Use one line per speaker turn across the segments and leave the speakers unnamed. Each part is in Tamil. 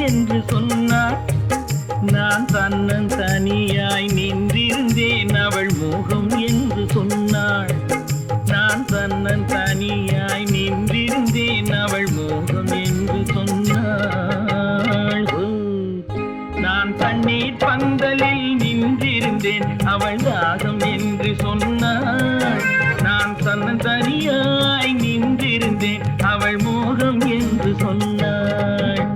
என்று சொன்னார். நான் தன்னன் தனியாய் நின்றிருந்தேன் அவள் மோகம் என்று சொன்னாள். நான் தன்னன் தனியாய் நின்றிருந்தேன் அவள் மோகம் என்று சொன்னாள். நான் தண்ணீர் பந்தலில் நின்றிருந்தேன் அவள் தாகம் என்று சொன்னாள். நான் தன்னன் தனியாய் நின்றிருந்தேன் அவள் மோகம் என்று சொன்னாள்.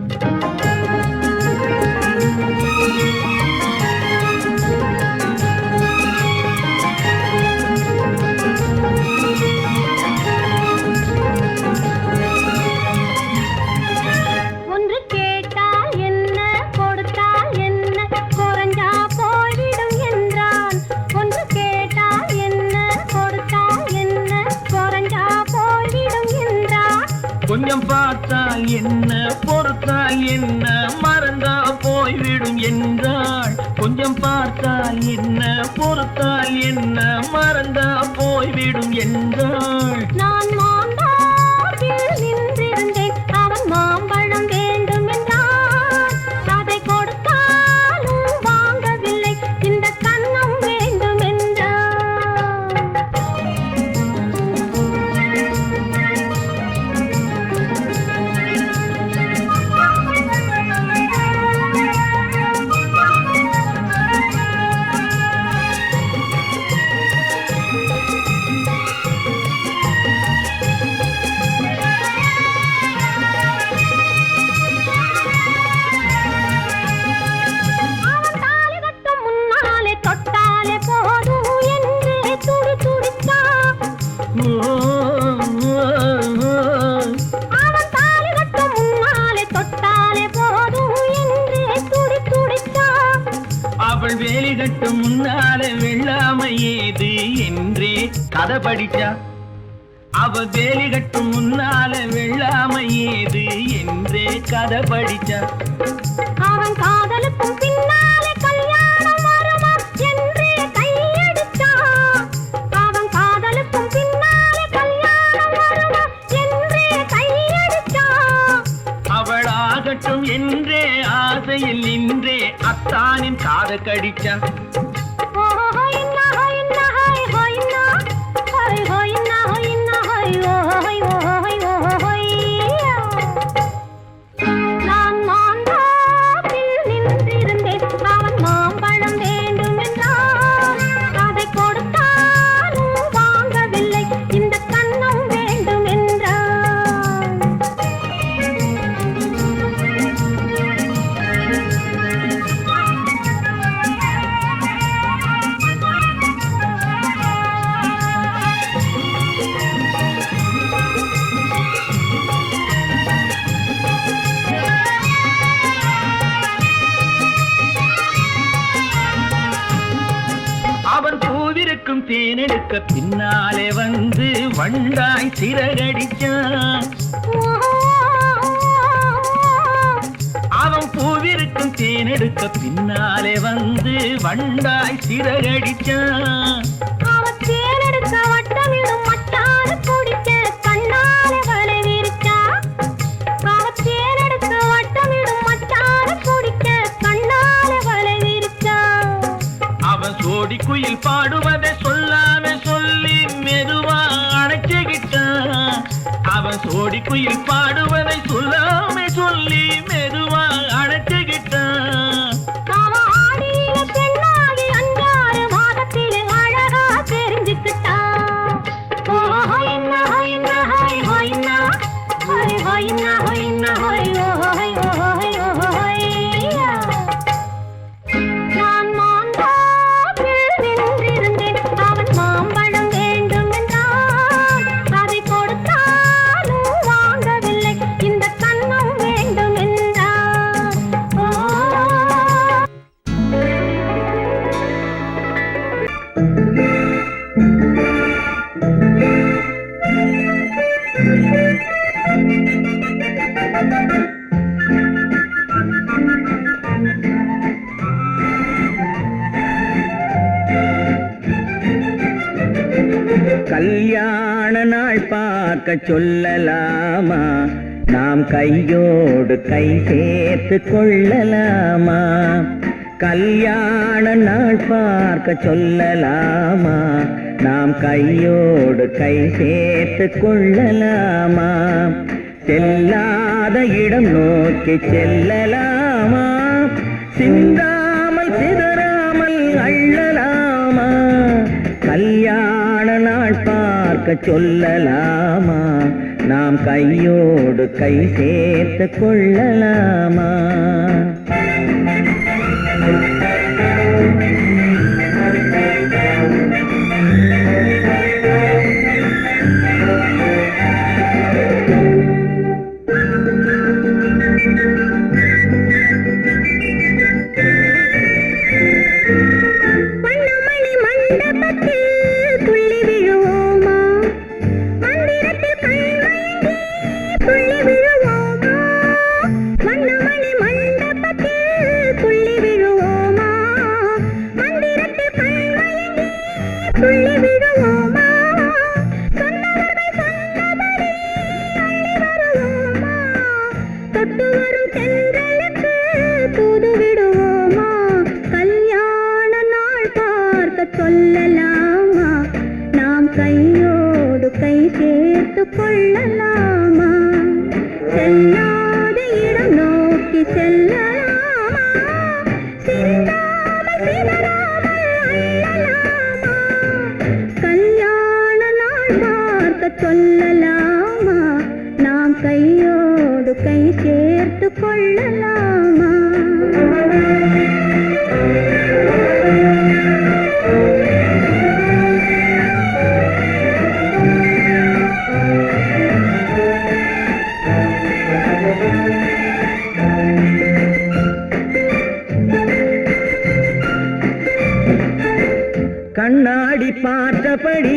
கொஞ்சம் பார்த்தால் என்ன பொறுத்தால் என்ன மறந்தா போய்விடும் என்றாள். கொஞ்சம் பார்த்தால் என்ன பொறுத்தால் என்ன மறந்தா போய்விடும் என்றாள்.
நான் மாந்தாவில் நின்றிருந்தேன் அவன் மாம்பழம் வேண்டும் என்றான். அதை கொடுத்தாலும் வாங்கவில்லை இந்த கன்னம் வேண்டும் என்றான்.
அவள் வேலி கட்டும் முன்னாலே வெள்ளாமை ஏது என்றே கதை படிச்சா. அவள் வேலி கட்டும் முன்னாலே வெள்ளாமை ஏது என்றே கதை படிச்சா.
அவன் காதலுக்கும் பின்னாலே கல்யாணம் வருமா என்றே கையடிச்சா. அவன் காதலுக்கும் பின்னாலே கல்யாணம் வருமா என்றே கையடிச்சா.
அவள் ஆகட்டும் என்றே ஆசையில் நின்றே அத்தானின் காத கடிச்சா.
நான் மாந்தாவில் நின்றிருந்தேன் அவன் மாம்பழம் வேண்டும் என்றான். அதை கொடுத்தாலும் வாங்கவில்லை இந்த கன்னம் வேண்டும் என்றான்.
அவன் பூவிருக்கும் தேனெடுக்க பின்னாலே வந்து வண்டாய் சிறகடிச்சான். அவன் பூவிருக்கும் தேனெடுக்க பின்னாலே வந்து வண்டாய் சிறகடிச்சான்.
அவன் தேனெடுக்க வட்டமிடும் மட்டான குடிக்க கண்ணாலே வலை விரிச்சா. அவன் தேனெடுக்க வட்டமிடும் மட்டான குடிக்க கண்ணாலே வலை விரிச்சா.
அவன் சோடி குயில் பாடுவதை சொல்லாம சொல்லி மெதுவா அணைச்சுக்கிட்டான். அவன் சோடி குயில் பாடுவதை சொல்லாம சொல்லி மெதுவா அணைச்சுக்கிட்டான்.
அவன் ஆடிய பெண்ணாகி 5-6 மாதத்திலே அழகா தெரிஞ்சுக்கிட்டான். நான் மாந்தாவில் நின்றிருந்தேன் அவன் மாம்பழம் வேண்டும் என்றான். அதை கொடுத்தாலும் வாங்கவில்லை இந்த கன்னம் வேண்டும் என்றான்.
கல்யாண நாள் பார்க்க சொல்லலாமா? நாம் கையோடு கை சேர்த்து கொள்ளலாமா? கல்யாண நாள் பார்க்க சொல்லலாமா? நாம் கையோடு கை சேர்த்து கொள்ளலாமா? செல்லாத இடம் நோக்கி செல்லலாமா? சிந்தாமல் சிதறாமல் அள்ளலாமா? கல்யாண நாள் பார்க்க சொல்லலாமா? நாம் கையோடு கை சேர்த்து கொள்ளலாமா? சொல்லலாமா? நாம் கையோடு கை சேர்த்து கொள்ளலாமா? செல்லாத இடம் நோக்கி செல்லலாமா? சிந்தாமல் சிதறாமல் அள்ளலாமா? கல்யாண நாள் பார்க்க சொல்லலாமா? நாம் கையோடு கை சேர்த்து கொள்ளலாமா? கண்ணாடி பார்த்தபடி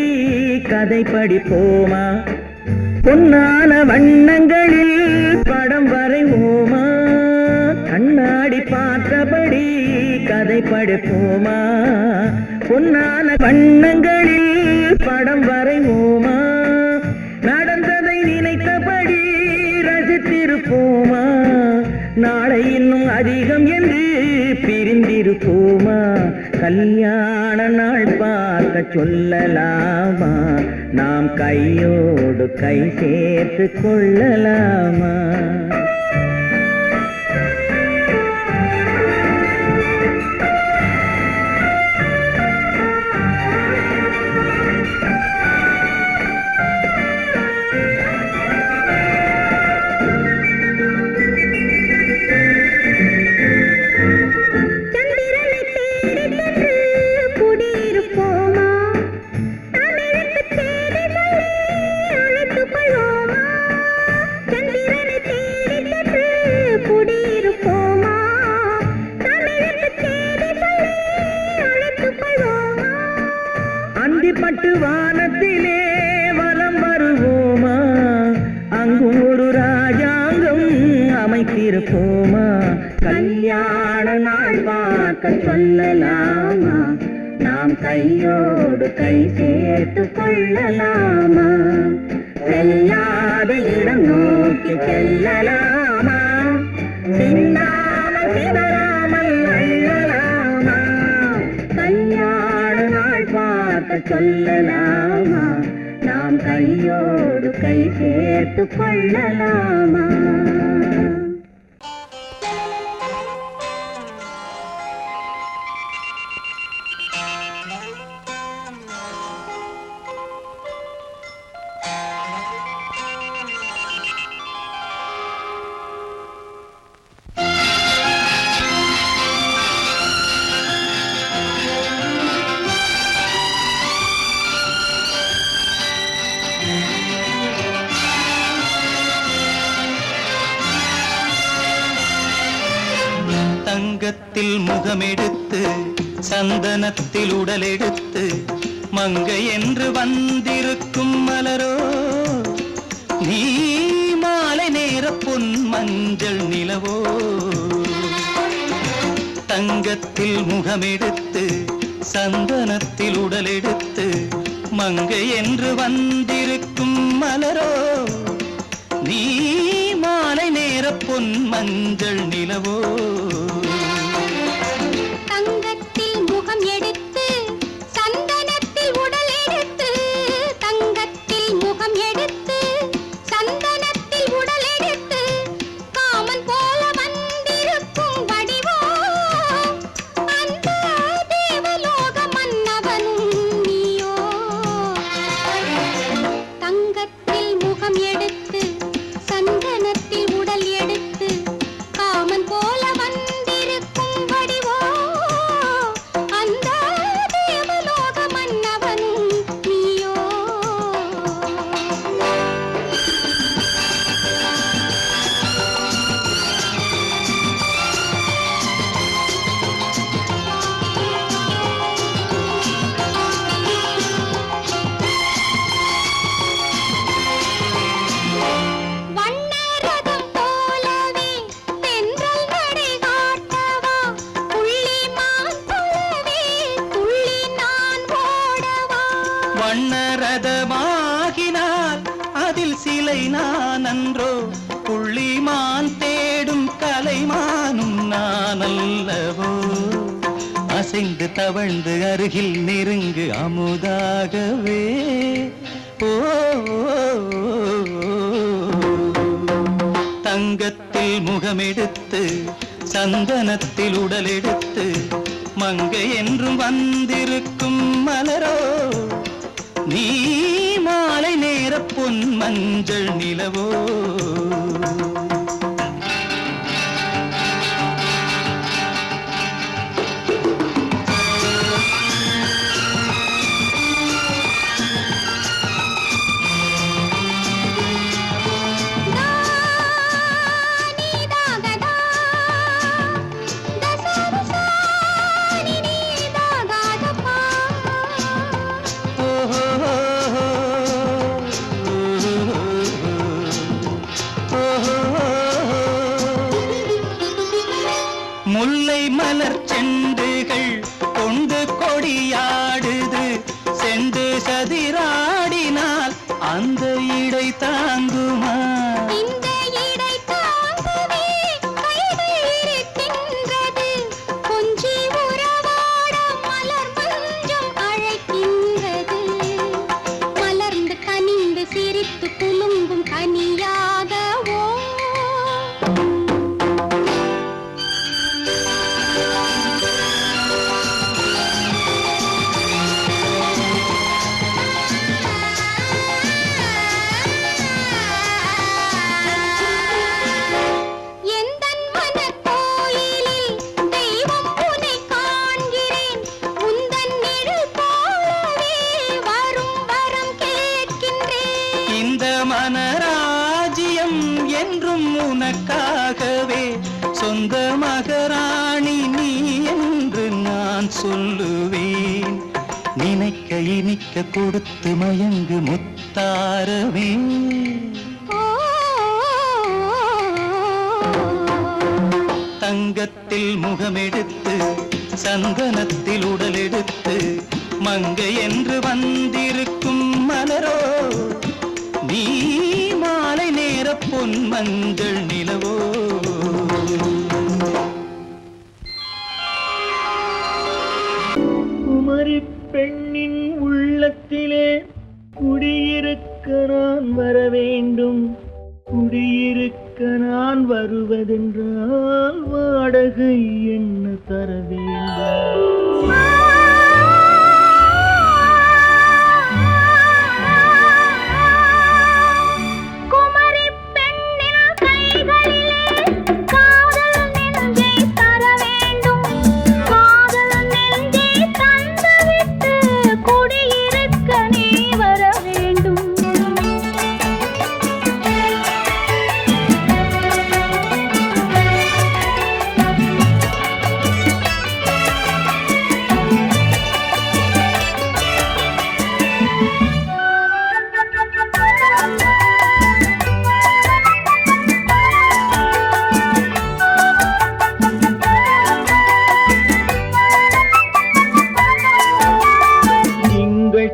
கதை படிப்போமா? பொன்னான வண்ணங்களில் படம் வரைவோமா? கண்ணாடி பார்த்தபடி கதை படிப்போமா? பொன்னான வண்ணங்களில் படம் வரைவோமா? நடந்ததை நினைத்தபடி ரசித்திருப்போமா? நாளை இன்னும் அதிகம் என்று பிரிந்திருப்போமா? கல்யாண நாள் பார்க்க சொல்லலாமா? நாம் கையோடு கை சேர்த்து கொள்ளலாமா? பட்டு வானத்திலே வலம் வருவோமா? அங்கும் ஒரு ராஜாங்கம் அமைத்திருப்போமா? கல்யாண நாள் பார்க்க சொல்லலாமா? நாம் கையோடு கை சேர்த்து கொள்ளலாமா? செல்லாத இடம் நோக்கி செல்லலாமா? சிந்தாமல் சிதறாமல் அள்ளலாமா? கல்யாண நாள் பார்க்க சொல்லலாமா? நாம் கையோடு கை சேர்த்து கொள்ளலாமா?
தங்கத்தில் முகமெடுத்து சந்தனத்தில் உடலெடுத்து மங்கை என்று வந்திருக்கும் மலரோ நீ மாலை நேர பொன் மஞ்சள் நிலவோ தங்கத்தில் முகமெடுத்து சந்தனத்தில் உடலெடுத்து மங்கை என்று வந்திருக்கும் மலரோ நீ பொன் மஞ்சள் நிலவோ
தங்கத்தில் முகம் எடுத்து சந்தனத்தில் உடல் எடுத்து தங்கத்தில் முகம் எடுத்து சந்தனத்தில் உடல் எடுத்து காமன் போல வந்திருக்கும் வடிவோ அந்த தேவலோக மன்னவனும் நீயோ தங்கத்தில் முகம் எடுத்து சந்தனத்தில் உடல் எடுத்து காமன் போல வந்திருக்கும் வடிவோ அந்த தேவலோக மன்னவனும் நீயோ வண்ணரதம் போலவே தென்றல் நடை காட்டவா புள்ளிமான் போலவே துள்ளி நான் ஓடவா
வண்ணரதமாகினால் அதில் சிலை நான் அன்றோ புள்ளிமான் தேடும் கலைமானும் நான் அல்லவோ அசைந்து தவழ்ந்து அருகில் நெருங்கு அமுதாகவே ஓ தங்கத்தில் முகமெடுத்து சந்தனத்தில் உடல் எடுத்து மங்கை என்றும் வந்திருக்கும் மலரோ நீ மாலை நேர பொன் மஞ்சள் நிலவோ முல்லை மலர் செண்டுகள் கொண்டு கொடியாடுது செண்டு சதிராடினால் அந்த இடை தாங்குமா
இந்த இடை தாங்கவே கைகள் இருக்கின்றது கொஞ்சி உறவாட மலர் மஞ்சம் அழைக்கின்றது மலர்ந்து கனிந்து சிரித்து குலுங்கும் கனியாகவோ எந்தன் மனக்கோயிலில் தெய்வம் உன்னை காண்கிறேன் உந்தன் நிழல் போலவே வரும் வரம் கேட்கின்றேன்
இந்த மனராஜ்யம் என்றும் உனக்காகவே சொந்த மகராணி நீ என்று நான் சொல்லுவேன் நினைக்க இனிக்க கொடுத்து மயங்கு முத்தாரவே தங்கத்தில் முகமெடுத்து சந்தனத்தில் உடல் எடுத்து மங்கை என்று வந்திருக்கும் மலரோ நீ மாலை நேர பொன் மஞ்சள் நிலவோ
குமரி பெண்ணின் உள்ளத்திலே குடியிருக்க நான் வர வேண்டும் குடியிருக்க நான் வருவதென்றால் வாடகை என்ன தர வேண்டும்
குமரி பெண்ணின் கைகளிலே காதல் நெஞ்சை தர வேண்டும் காதல் நெஞ்சை தந்துவிட்டு குடியிருக்க நீ வர வேண்டும்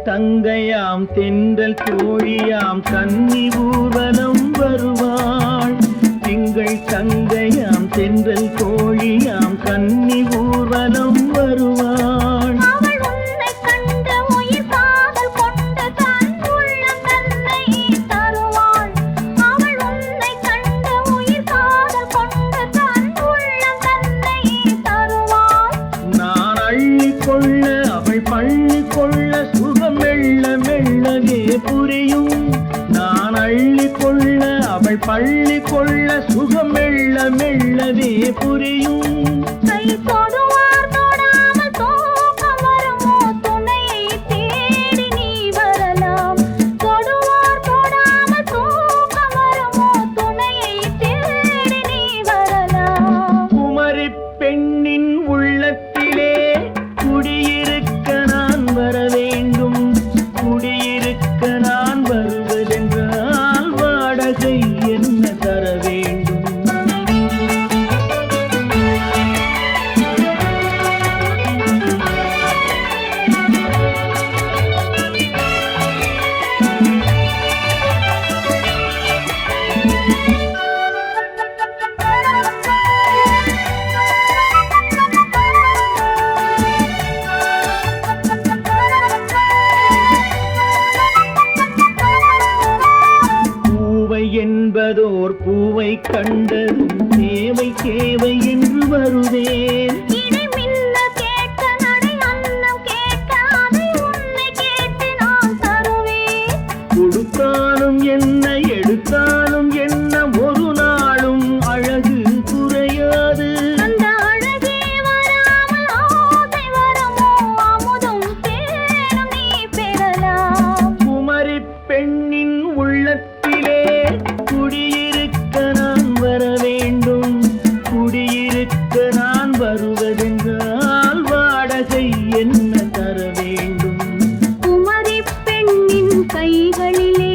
தங்கையாம் தென்றல் தோழியாம் கன்னி ஊர்வலம் வருவாள் திங்கள் தென்றல் கோழியாம் கன்னி ஊர்வலம் வருவாள்.
அவள் உன்னை கண்ட உயிர் காதல் கொண்டு தன் உள்ளம் தன்னை தருவாள். அவள் உன்னை கண்ட உயிர் காதல் கொண்டு தன் உள்ளம் தன்னை தருவாள்.
நான் அள்ளிக்கொள்ள அவள் பள்ளிக்கொள்ள சுகம் மெல்ல மெல்லவே புரியும். நான் அள்ளிக்கொள்ள அவள் பள்ளிக்கொள்ள சுகம் மெல்ல மெல்லவே புரியும்.
கை தொடுவார் தொடாமல் தூக்கம் வருமோ துணையை தேடி நீ வரலாம். தொடுவார் தொடாமல் தூக்கம் வருமோ துணையை தேடி நீ வரலாம்.
குமரி பெண்ணின் உள்ளத்திலே குடியிருக்க நான் வர வேண்டும். குடியிருக்க நான் வருவதென்றால் வாடகை என்ன தர வேண்டும்? பூவை என்பதோர் பூவை கண்டதும் தேவை தேவை என்று வருவேன்.
இடி மின்ன கேட்க நடை அன்னம் கேட்க அதை உன்னை கேட்டு நான் தருவேன்.
கொடுத்தாலும் என்ன எடுத்தாலும் என்ன ஒரு நாளும் அழகு குறையாது.
அந்த அழகே வராமல் ஆசை வருமோ அமுதும் தேனும் நீ பெறலாம்.
குமரி பெண்ணின் உள்ளத்திலே குடியிருக்க நான் வர வேண்டும். குடியிருக்க நான் வருவதென்றால் வாடகை என்ன தர வேண்டும்?
குமரி பெண்ணின் கைகளிலே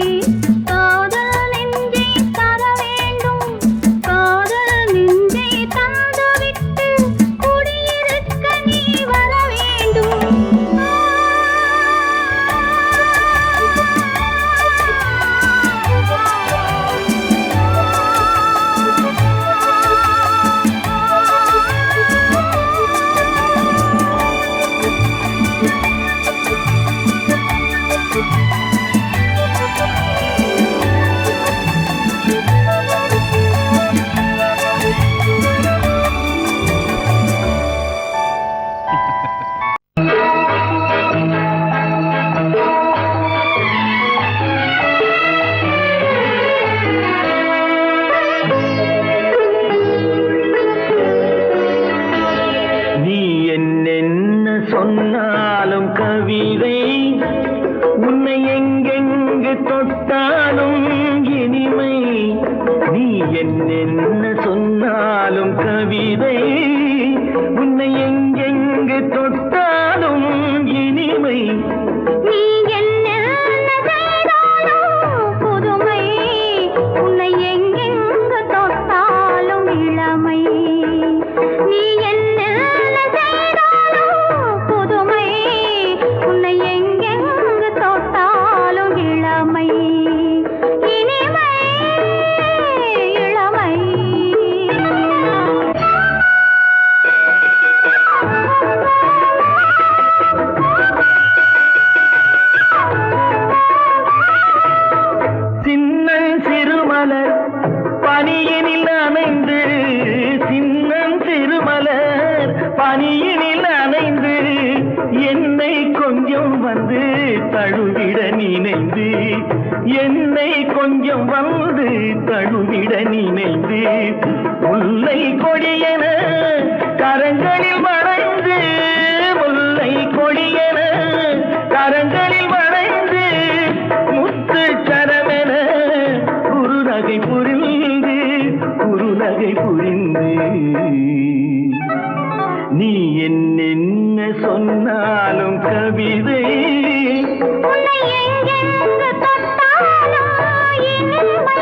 காதல் நெஞ்சை தர வேண்டும். காதல் நெஞ்சை தந்துவிட்டு குடியிருக்க நீ வர வேண்டும்.
நீ என்னென்ன சொன்னாலும் கவிதை உன்னை எங்கெங்கு தொட்டாலும் இனிமை. நீ என்னென்ன சொன்னாலும் கவிதை உன்னை எங்கெங்கு தொட்டாலும் இனிமை.
நீ என்ன செய்தாலும் புதுமை உன்னை எங்கெங்கு தொட்டாலும் இளமை. நீ என்ன செய்தாலும் புதுமை உன்னை எங்கெங்கு தொட்டாலும் இளமை. இனிமை இளமை.
சின்னன் சிறுமலர் பனியினில் அணைந்து சின்னன் சிறுமலர் பனியினில் அணைந்து என்னை கொஞ்சம் வந்து தழுவிட நினைந்து என்னை கொஞ்சம் வந்து தழுவிட நினைந்து முல்லை கொடியென கரங்களில் வளைந்து முல்லை கொடியென கரங்களில் வளைந்து முத்து சரமென குறுநகை புரிந்து குறுநகை புரிந்து நீ என்னென்ன சொன்னாலும் கவிதை
உன்னை எங்கெங்கு தொட்டாலும் இனிமை.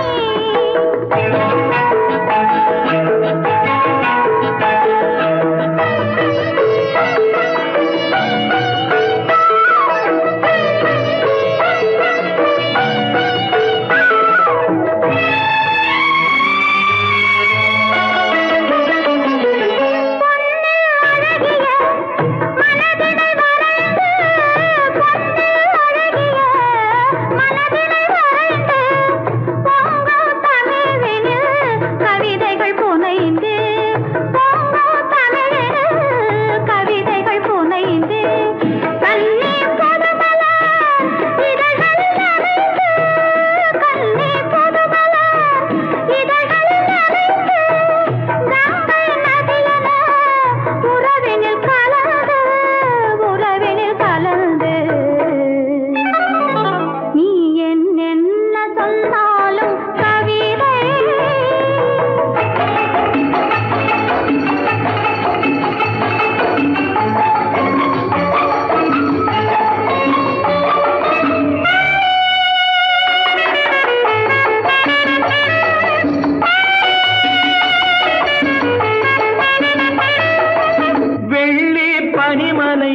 மாலை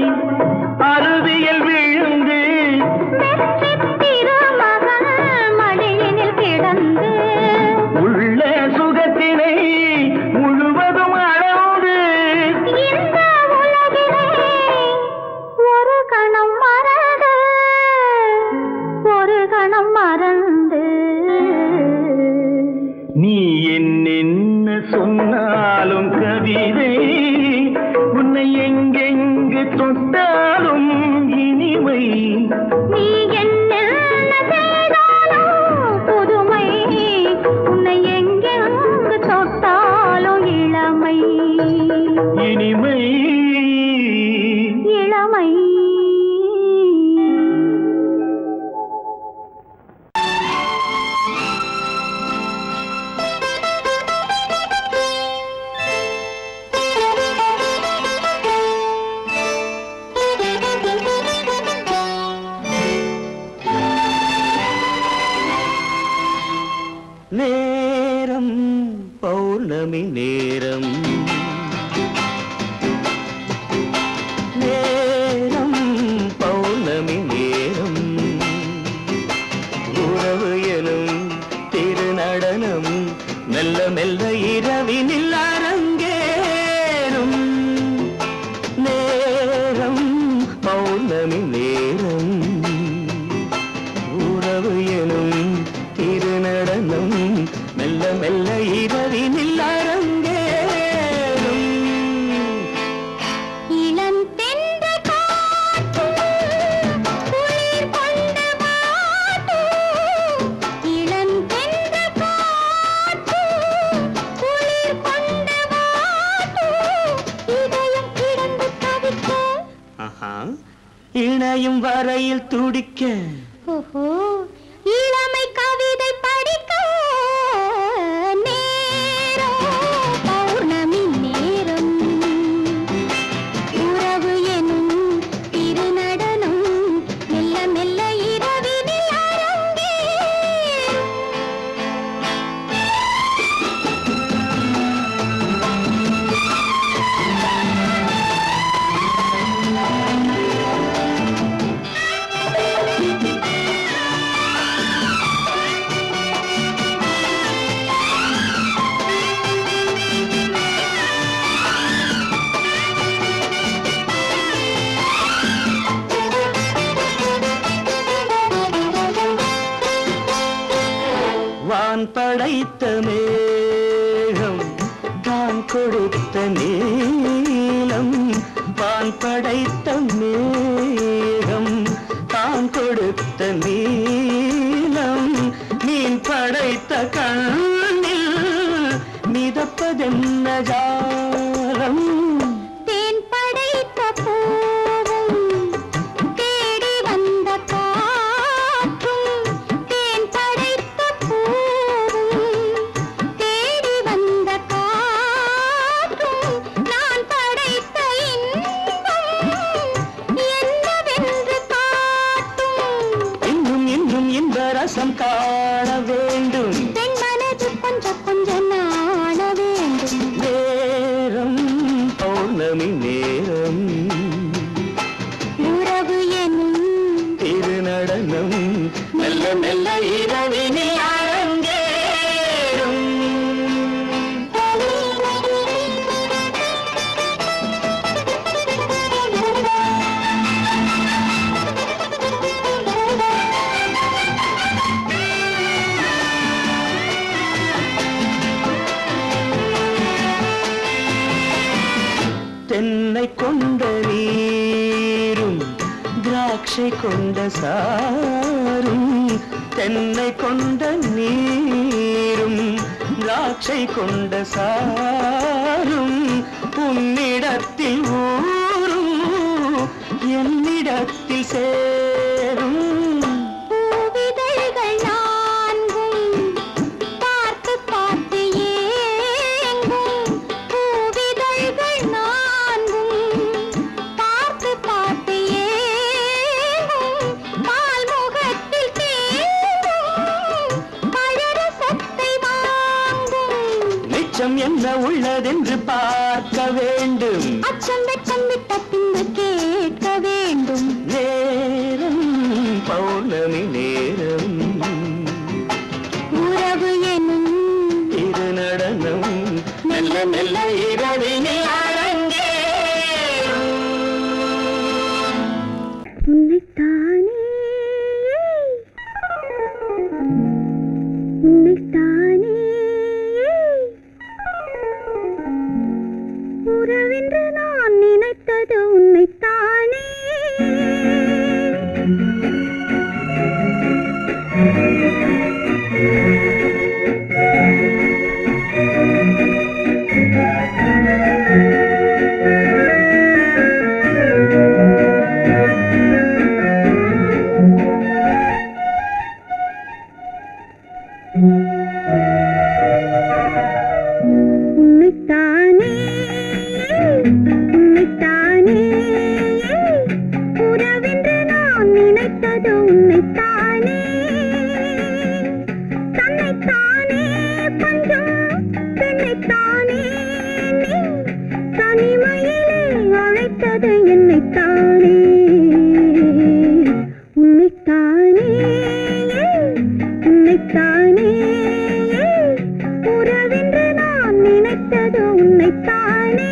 அருவியில் விழுந்து
திருமகன் மடியினில் கிடந்து
உள்ள சுகத்தினை முழுவதும் அளந்து
இந்த உலகிலே ஒரு கணம் மறந்து
நீ என்ன சொன்னாலும் கவிதை உன்னை எங்கெங்கு தொட்டாலும் இனிமை
நீ என்ன செய்தாலும் புதுமை உன்னை எங்கெங்கு தொட்டாலும் இளமை
இனிமை
இளமை
நேரம் பௌர்ணமி நேரம் நேரம் பௌர்ணமி நேரம் உறவு எனும் திருநடனம் மெல்ல மெல்ல இரவினில் அரங்கேறும் நேரம் பௌர்ணமி நேரம் உறவு எனும் திருநடனம் மெல்ல மெல்ல இரவினில் அரங்கேறும்
இளம் தென்றல் காற்று குளிர் கொண்டு வாட்டும் இளம் தென்றல் காற்று குளிர் கொண்டு வாட்டும் இதயம் கிடந்து தவிக்க
இணையும் வரையில் துடிக்க
ஓஹோ இளமை கவிதை படிக்க நேரம் பௌர்ணமி நேரம் உறவு எனும் திருநடனம் மெல்ல மெல்ல இரவினில் அரங்கேறும்
வான் படைத்த மேகம் தான் கொடுத்த நீலம் வான் படைத்த மேகம் தான் கொடுத்த நீலம் மீன் படைத்த கண்ணில் மிதப்பதென்ன ஜாலம்
தேன் படைத்த பூவும் தேடி வந்த காற்றும் தேன் படைத்த பூவும் தேடி வந்த காற்றும் நான் படைத்த இன்பம் என்னவென்று காட்டும்
இன்னும் இன்னும் இந்த ரசம் காண வேண்டும்
பெண் மனது கொஞ்சம் கொஞ்சம் நாண வேண்டும்
நேரம் பௌர்ணமி நேரம்
உறவு எனும்
திருநடனம் மெல்ல மெல்ல இரவினில் அரங்கேறும் தென்னை கொண்ட நீரும் திராட்சை கொண்ட சாரும் தென்னை கொண்ட நீரும் திராட்சை கொண்ட சாரும் உன்னிடத்தில் ஊரும் என்னிடத்தில் சேரும்
பூவிதழ்கள் நான்கும் பார்த்து பார்த்து ஏங்கும் பூவிதழ்கள் நான்கும் பார்த்து பார்த்து ஏங்கும் பால்முகத்தில் தேங்கும் பழரசத்தை வாங்கும்
மிச்சம் என்ன உள்ளதென்று பார்க்க வேண்டும்
அச்சம் வெச்சம் விட்ட பின்பு உறவென்று நான் நினைத்தது உன்னைத்தானே. உன்னைத்தானே உன்னைத்தானே உறவென்று நான் நினைத்தது உன்னைத்தானே. தன்னைத்தானே பஞ்சம் பெண்ணைத்தானே நீ தனிமையிலே அழைத்தது என்னைத்தானே. உன்னைத்தானே உன்னைத்தானே உறவென்று நான் நினைத்தது உன்னைத்தானே.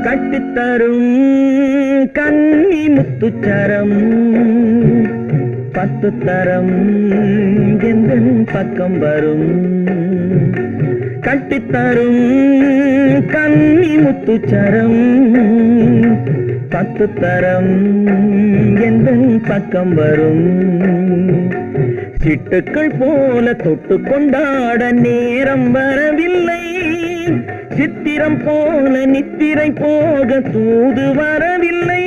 கட்டித்தரும் கன்னி முத்துச்சரம் 10 தரம் எந்தன் பக்கம் வரும். கட்டித்தரும் கன்னி முத்துச்சரம் 10 தரம் எந்தன் பக்கம் வரும். சிட்டுக்கள் போல தொட்டு கொண்டாட நேரம் வரவில்லை. சித்திரம் போல நித்திரை போக தூது வரவில்லை.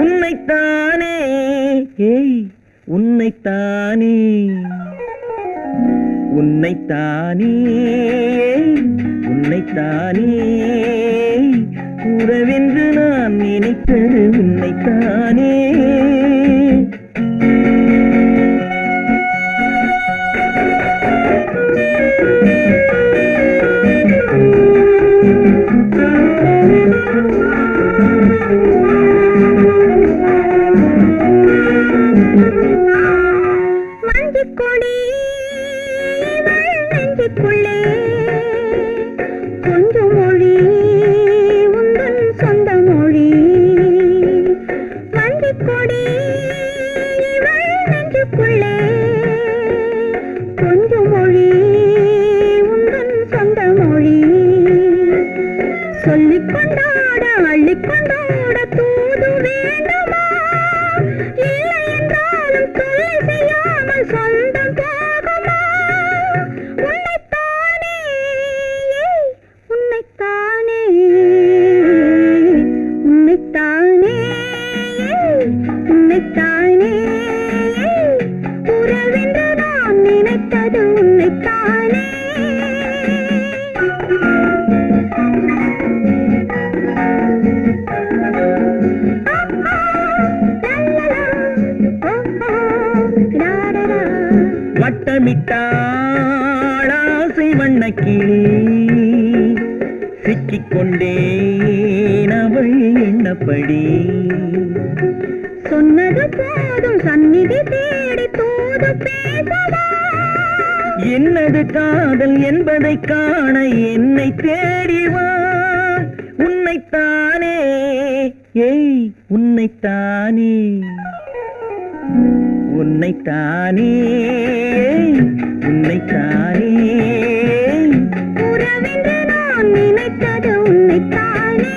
உன்னைத்தானே ஏய் உன்னைத்தானே உன்னைத்தானே உன்னைத்தானே உறவென்று நான் நினைத்தது உன்னைத்தானே.
மஞ்சக்கொடி நெஞ்சுக்குள்ளே கொஞ்சம் மொழி உந்தன் சொந்த மொழி. மஞ்சக்கொடி நெஞ்சுக்குள்ளே கொஞ்சம் மொழி உந்தன் சொந்த மொழி. சொல்லிக் கொண்டாட அள்ளிக் கொண்டாட தூது வேண்டுமா? இல்லை என்றாலும் தொல்லை செய்யாமல் சொந்தம் போகுமா? உன்னைத்தானே உன்னைத்தானே உன்னைத்தானே உன்னைத்தானே உறவென்று நான் நினைத்தது உன்னைத்தானே.
வட்டமிட்டாள் ஆசை வண்ணக்கிளி சிக்கிக்கொண்டேன் அவள் எண்ணப்படி.
சொன்னது போதும் சந்நிதி தேடி தூது பேசவா?
என்னது காதல் என்பதை காண என்னை தேடிவா. உன்னைத்தானே ஏய் உன்னைத்தானே உன்னைத்தானே உன்னைத்தானே
உறவென்று நான் நினைத்தது உன்னைத்தானே.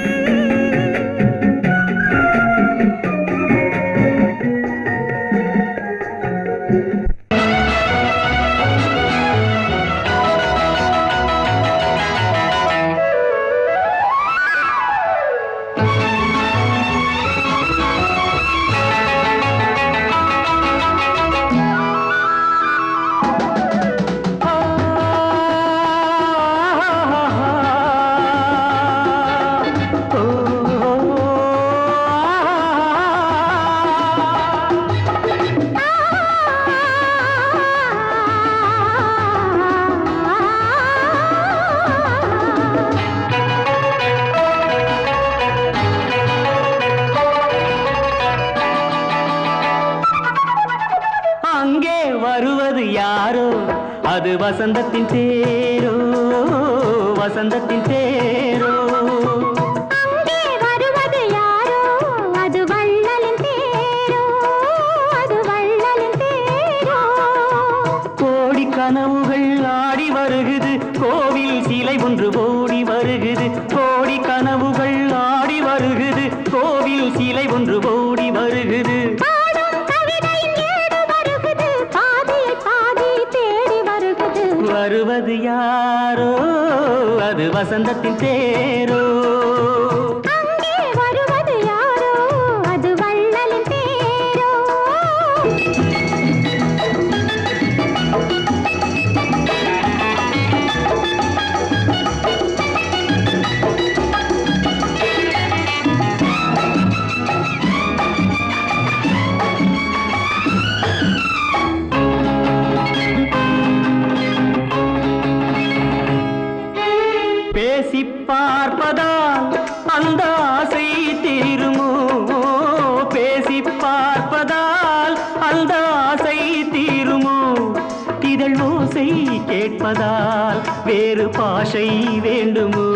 வருவது யாரோ அது வசந்தத்தின் தேரோ வசந்தத்தின் தேரோ
அங்கே வருவது யாரோ அது வள்ளலின் தேரோ அது வள்ளலின் தேரோ
கோடி கனவுகள் ஆடி வருகுது கோவில் சிலை ஒன்று ஓடி வருகுது கோடி கனவுகள் ஆடி வருகுது கோவில் சிலை ஒன்று ஓடி வருகுது
பாடும் கவிதையின் ஏடு வருகுது பாதியை பாதி தேடி வருகுது
வருவது யாரோ அது வசந்தத்தின் தேரோ
அங்கே வருவது யாரோ அது வள்ளலின் தேரோ
பேசி பார்ப்பதால் அந்த ஆசை தீருமோ பேசி பார்ப்பதால் அந்த ஆசை தீருமோ இதழ் ஓசை கேட்பதால் வேறு பாஷை வேண்டுமோ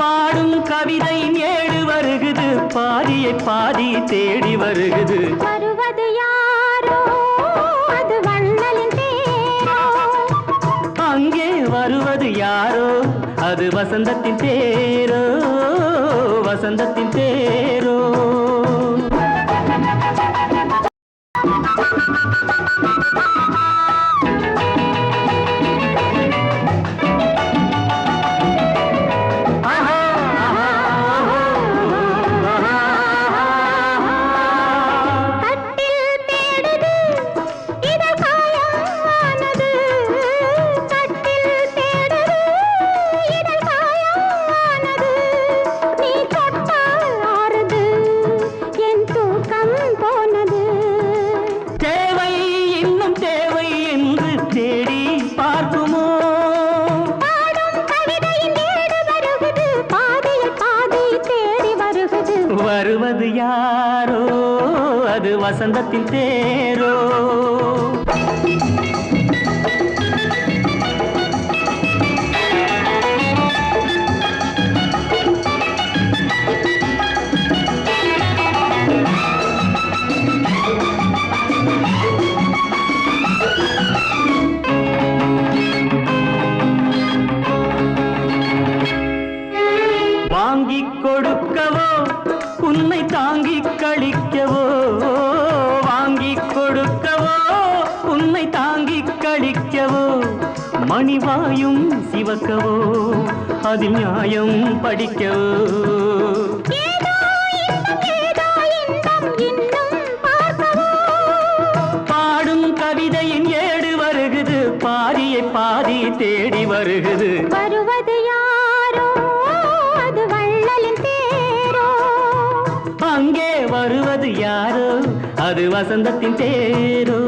பாடும் கவிதை ஏடு வருகுது பாதியை பாதி தேடி வருகுது
வருவது யாரோ அது வள்ளலின் தேரோ
அங்கே வருவது யாரோ அது வசந்தத்தின் தேரோ வசந்தத்தின் தேரோ
கட்டில் தேடுது இதழ் காயமானது கட்டில் தேடுது இதழ் காயமானது நீ தொட்டால் ஆறுது என் தூக்கம் போனது
தேவை இன்னும் தேவை என்று தேடி பார்க்குமோ
பாடும் கவிதையின் ஏடு வருகுது பாதியை பாதி தேடி வருகுது
வருவது யாரோ அது வசந்தத்தின் தேரோ வாங்கிக் கொடுக்கவோ உன்னை தாங்கிக் கழிக்கவோ வாங்கிக் கொடுக்கவோ உன்னை தாங்கிக் கழிக்கவோ மணிவாயும் சிவக்கவோ அதில் நியாயம் படிக்கவோ
ஏதோ இன்பம் இன்னும் பார்க்கவோ
பாடும் கவிதையின் ஏடு வருகுது பாதியை பாதி தேடி வருகுது
வருவது யாரோ அது வள்ளலின் தேரோ
அங்கே வருவது யாரோ அது வசந்தத்தின் தேரோ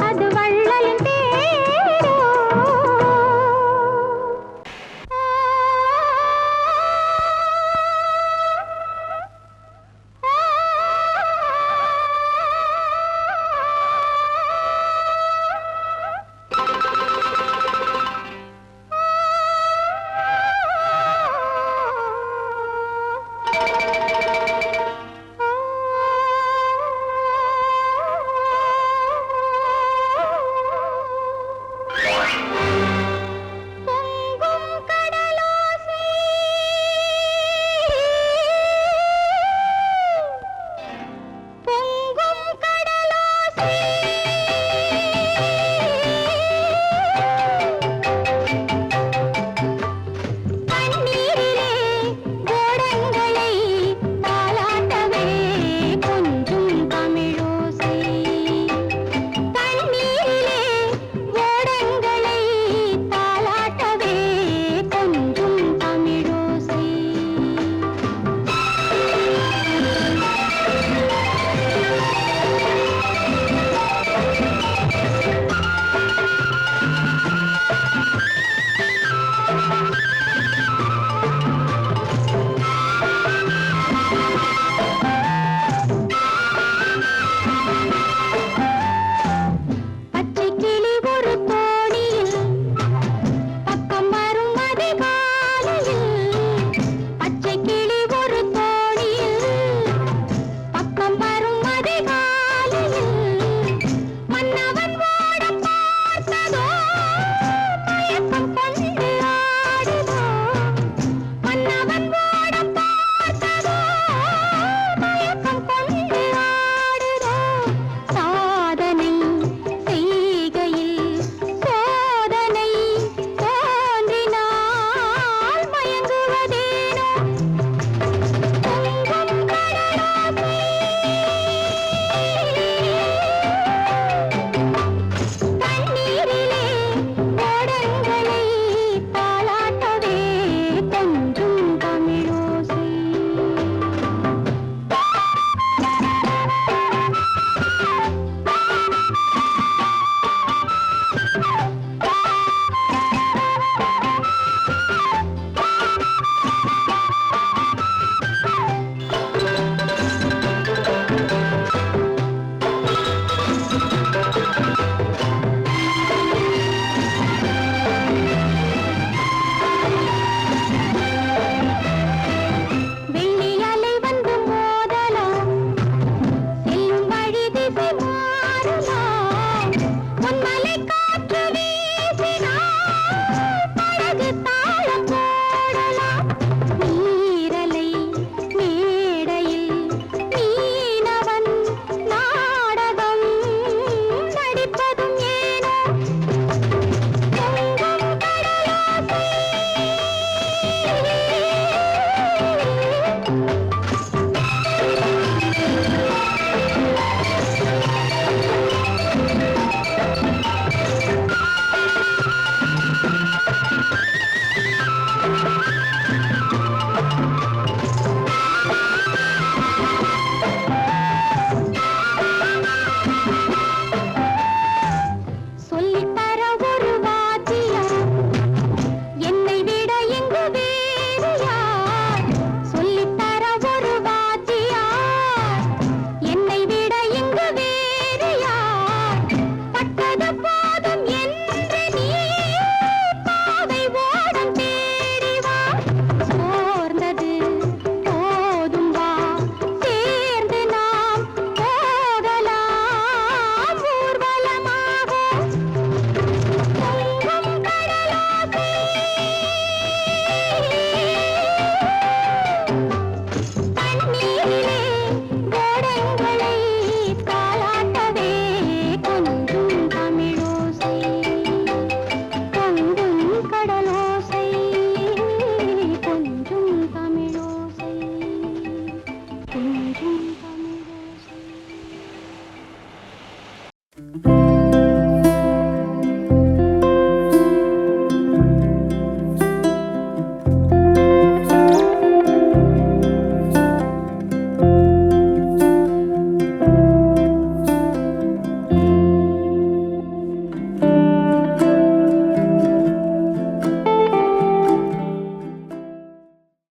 அது வள்ளலின் தேரோ வரும்